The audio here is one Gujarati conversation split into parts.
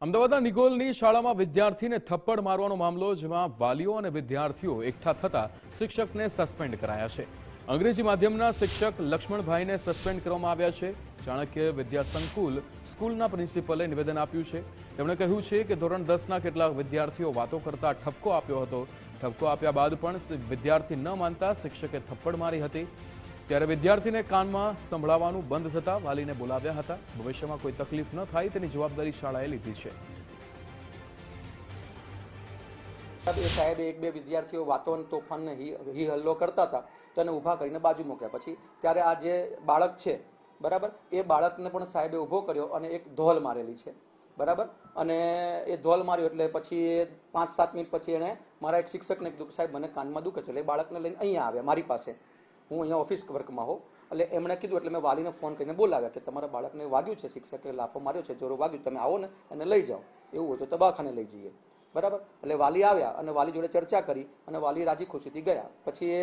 અમદાવાદના નિગોલની શાળામાં વિદ્યાર્થીને થપ્પડ મારવાનો મામલો, જેમાં વાલીઓ અને વિદ્યાર્થીઓ એકઠા થતા શિક્ષકને સસ્પેન્ડ કરાયા છે. અંગ્રેજી માધ્યમના શિક્ષક લક્ષ્મણભાઈને સસ્પેન્ડ કરવામાં આવ્યા છે. ચાણક્ય વિદ્યા સંકુલ સ્કૂલના પ્રિન્સિપલે નિવેદન આપ્યું છે. તેમણે કહ્યું છે કે ધોરણ 10ના કેટલાક વિદ્યાર્થીઓ વાતો કરતા ઠપકો આપ્યો હતો. ઠપકો આપ્યા બાદ પણ વિદ્યાર્થી ન માનતા શિક્ષકે થપ્પડ મારી હતી. ત્યારે વિદ્યાર્થીને કાનમાં સંભળાવવાનું બંધ થતા વાલીને બોલાવ્યા હતા. ભવિષ્યમાં કોઈ તકલીફ ન થાય તેની જવાબદારી શાળાએ લીધી છે. એ સાહેબે એક બે વિદ્યાર્થીઓ વાતો તોફાન હી હલ્લો કરતા હતા તો એને ઊભા કરીને બાજુ મૂક્યા. પછી ત્યારે આ જે બાળક છે બરાબર, એ બાળકને પણ સાહેબે ઊભો કર્યો અને એક ધોલ મારેલી છે બરાબર. અને એ ધોલ માર્યો એટલે પછી 5-7 મિનિટ પછી એણે મારા એક શિક્ષકને કીધું કે સાહેબ મને કાનમાં દુખે છે. એટલે એ બાળકને લઈને અહીંયા આવ્યા મારી પાસે. હું અહીંયા ઓફિસ વર્કમાં હોઉં એટલે એમણે કીધું, એટલે મેં વાલીને ફોન કરીને બોલાવ્યા કે તમારા બાળકને વાગ્યું છે, શિક્ષકે લાફો માર્યો છે, જોરો વાગ્યું, તમે આવો ને એને લઈ જાઓ, એવું હોય તો દવાખાને લઈ જઈએ બરાબર. એટલે વાલી આવ્યા અને વાલી જોડે ચર્ચા કરી અને વાલી રાજી ખુશીથી ગયા. પછી એ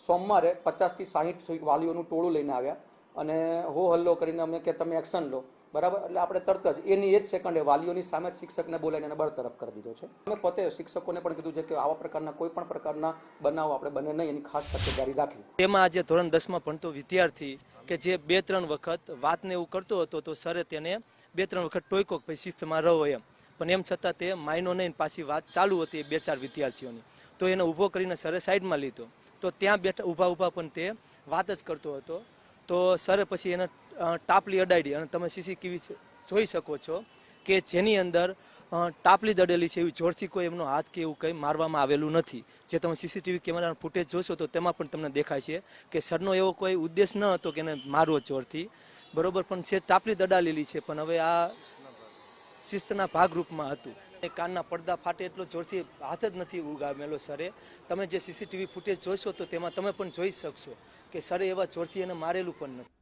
સોમવારે 50 થી 60 વાલીઓનું ટોળું લઈને આવ્યા અને હો હલ્લો કરીને અમે કે તમે એક્શન લો બરાબર. એટલે આપણે તરત જ એની એ જ સેકન્ડે વાલીઓની સામે જ શિક્ષકને બોલાવીને એને બરતરફ કરી દીધો છે. અમે પોતે શિક્ષકોને પણ કીધું છે કે આવા પ્રકારના કોઈ પણ પ્રકારના બનાવો આપણે બને નહીં, એની ખાસ તકેદારી રાખવી. તેમાં આજે ધોરણ 10માં ભણતો વિદ્યાર્થી કે જે 2-3 વખત વાતને એવું કરતો હતો તો સરે તેને 2-3 વખત ટોયકો પછી શિસ્તમાં રહો એમ, પણ એમ છતાં તે માયનો નહીં, પાછી વાત ચાલુ હતી 2-4 વિદ્યાર્થીઓની. તો એને ઊભો કરીને સરે સાઈડમાં લીધો. તો ત્યાં બેઠા ઊભા પણ તે વાત જ કરતો હતો. તો સરે પછી એને ટાપલી અડાડી અને તમે સીસીટીવી જોઈ શકો છો કે જેની અંદર ટાપલી દડેલી છે. એવી જોરથી કોઈ એમનો હાથ કે એવું કંઈ મારવામાં આવેલું નથી. જે તમે સીસીટીવી કેમેરાનો ફૂટેજ જોશો તો તેમાં પણ તમને દેખાય છે કે સરનો એવો કોઈ ઉદ્દેશ ન હતો કે એને મારવો જોરથી બરોબર, પણ છે ટાપલી દડાલેલી છે. પણ હવે આ શિસ્તના ભાગરૂપમાં હતું. કાનના પડદા ફાટે એટલો જોરથી હાથ જ નથી ઉગામેલો સરે. તમે જે સીસીટીવી ફૂટેજ જોશો તો તેમાં તમે પણ જોઈ શકશો કે સરે એવા જોરથી એને મારેલું પણ નથી.